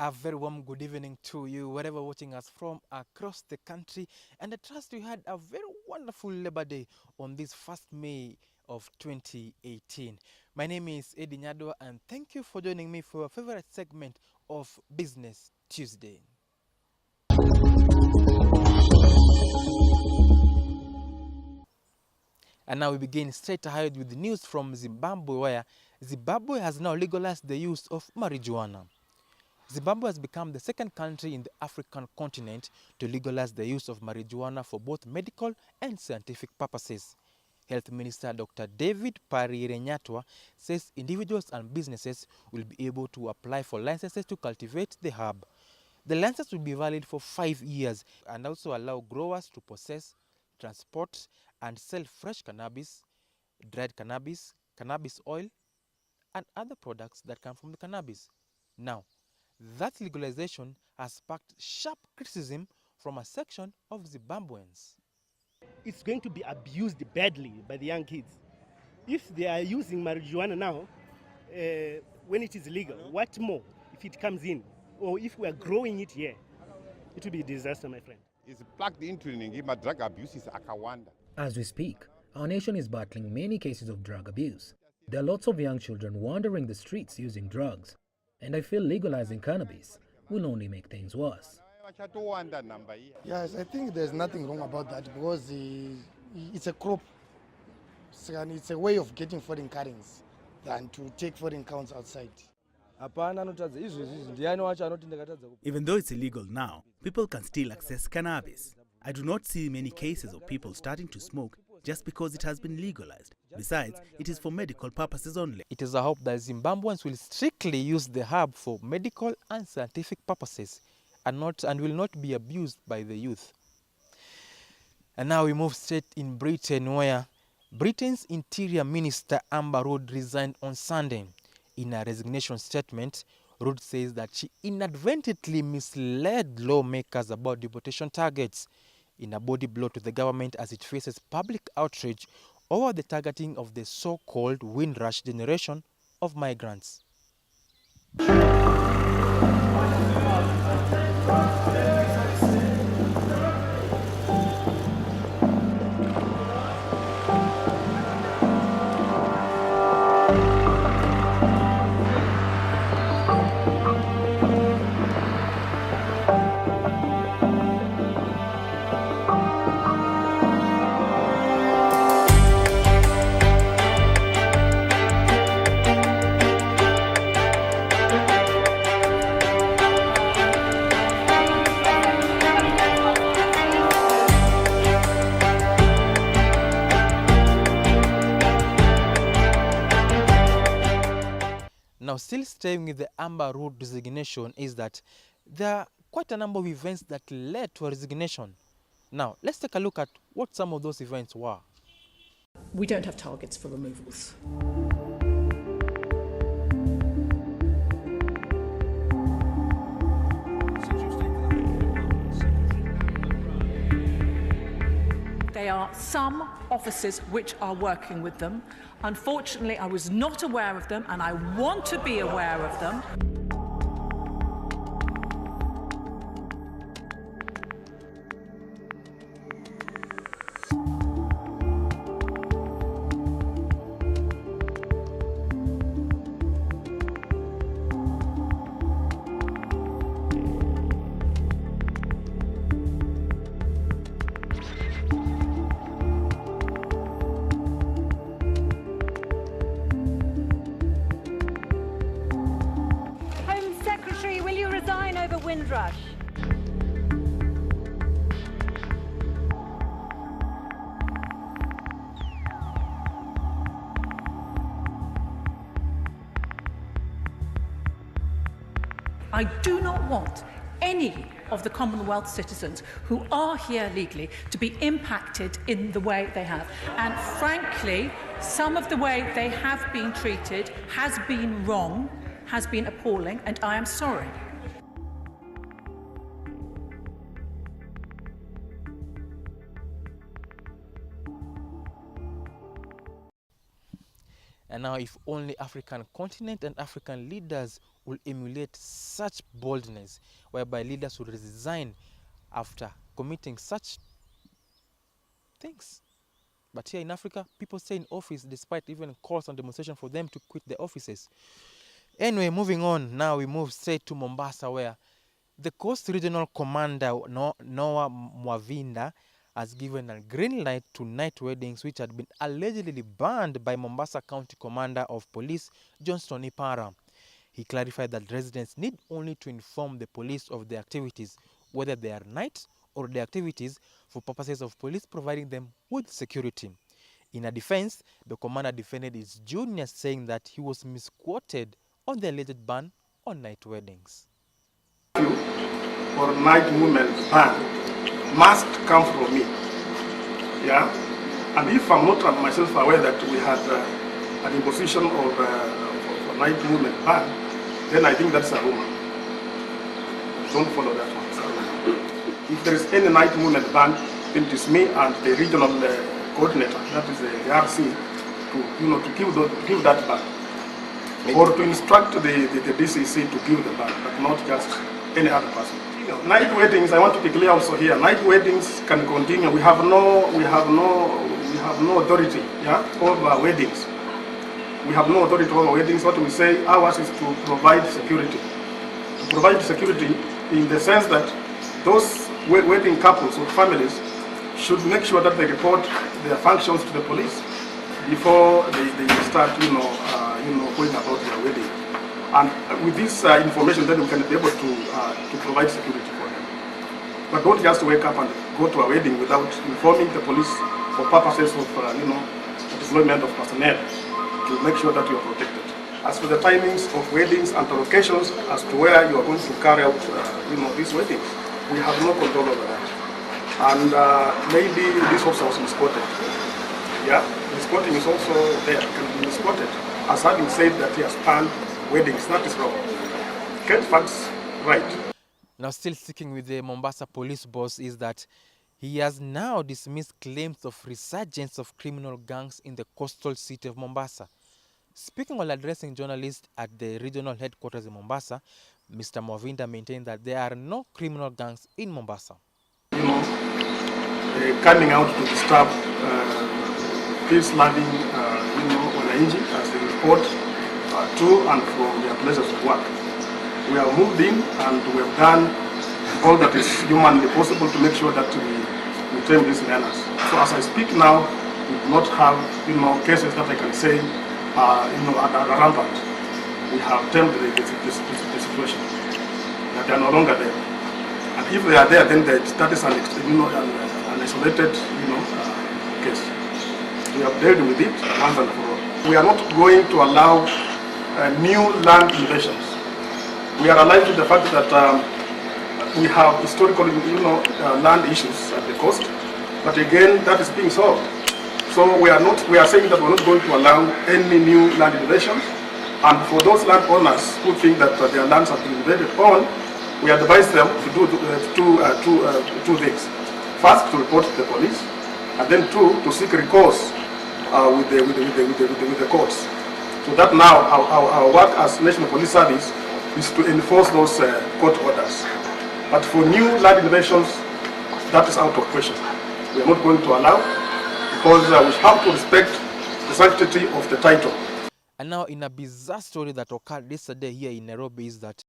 A very warm good evening to you, wherever watching us from across the country. And I trust you had a very wonderful Labor Day on this 1st May of 2018. My name is Eddy Nyadwa, and thank you for joining me for your favorite segment of Business Tuesday. And now we begin straight ahead with the news from Zimbabwe, where Zimbabwe has now legalized the use of marijuana. Zimbabwe has become the second country in the African continent to legalize the use of marijuana for both medical and scientific purposes. Health Minister Dr. David Nyadwa says individuals and businesses will be able to apply for licenses to cultivate the herb. The license will be valid for 5 years and also allow growers to possess, transport, and sell fresh cannabis, dried cannabis, cannabis oil, and other products that come from the cannabis. Now, that legalization has sparked sharp criticism from a section of Zimbabweans. It's going to be abused badly by the young kids. If they are using marijuana now, when it is legal, what more if it comes in? Or if we are growing it here, it will be a disaster, my friend. It's plugged into drug abuse is akawanda. As we speak, our nation is battling many cases of drug abuse. There are lots of young children wandering the streets using drugs. And I feel legalizing cannabis will only make things worse. Yes, I think there's nothing wrong about that because it's a crop and it's a way of getting foreign currency than to take foreign counts outside. Even though it's illegal now, people can still access cannabis. I do not see many cases of people starting to smoke just because it has been legalized. Besides, it is for medical purposes only. It is a hope that Zimbabweans will strictly use the herb for medical and scientific purposes and will not be abused by the youth. And now we move straight in Britain, where Britain's Interior Minister Amber Rudd resigned on Sunday. In a resignation statement, Rudd says that she inadvertently misled lawmakers about deportation targets, in a body blow to the government as it faces public outrage over the targeting of the so-called Windrush generation of migrants. Now, still staying with the Amber Rudd resignation is that there are quite a number of events that led to a resignation. Now, let's take a look at what some of those events were. We don't have targets for removals. There are some officers which are working with them. Unfortunately, I was not aware of them, and I want to be aware of them. Windrush. I do not want any of the Commonwealth citizens who are here legally to be impacted in the way they have. And frankly, some of the way they have been treated has been wrong, has been appalling, and I am sorry. And now if only African continent and African leaders will emulate such boldness, whereby leaders will resign after committing such things. But here in Africa, people stay in office despite even calls on demonstration for them to quit their offices. Anyway, moving on, now we move straight to Mombasa, where the Coast Regional Commander Noah Mwavinda has given a green light to night weddings which had been allegedly banned by Mombasa County Commander of Police Johnston Ipara. He clarified that residents need only to inform the police of their activities, whether they are night or the activities, for purposes of police providing them with security. In a defense, the commander defended his junior, saying that he was misquoted on the alleged ban on night weddings. For night women ban must come from me. Yeah, and if I'm not myself aware that we had an imposition of a night women ban, then I think that's a rumor. Don't follow that one. If there is any night women ban, then it is me and the regional coordinator, that is the RC, to give that ban, or to instruct the DCC to give the ban, but not just any other person. Night weddings, I want to be clear also here. Night weddings can continue. We have no authority, over weddings. We have no authority over weddings. What we say, ours is to provide security. To provide security in the sense that those wedding couples or families should make sure that they report their functions to the police before they start, going about their wedding. And with this information, then we can be able to provide security for them. But don't just wake up and go to a wedding without informing the police for purposes of, the deployment of personnel to make sure that you are protected. As for the timings of weddings and the locations as to where you are going to carry out, these weddings, we have no control over that. And maybe this officer was misquoted. Yeah, misquoting is also there, can be misquoted. As having said that he has banned weddings, that is wrong. Get facts right. Now, still sticking with the Mombasa police boss, is that he has now dismissed claims of resurgence of criminal gangs in the coastal city of Mombasa. Speaking while addressing journalists at the regional headquarters in Mombasa, Mr. Mwavinda maintained that there are no criminal gangs in Mombasa. Coming out to disturb peace-loving, wananchi as they report to and from their places of work. We have moved in and we have done all that is humanly possible to make sure that we tame these menace. So as I speak now, we do not have cases that I can say are rampant. We have tamed the situation. They are no longer there. And if they are there, then that is an isolated case. We have dealt with it once and for all. We are not going to allow new land invasions. We are alive to the fact that we have historical land issues at the coast, but again that is being solved. So we are saying that we're not going to allow any new land invasions, and for those landowners who think that their lands have been invaded on, we advise them to do two things. First, to report to the police, and then two, to seek recourse with the courts. So that now our work as National Police Service is to enforce those court orders. But for new land invasions, that is out of question. We are not going to allow, because we have to respect the sanctity of the title. And now, in a bizarre story that occurred yesterday here in Nairobi, is that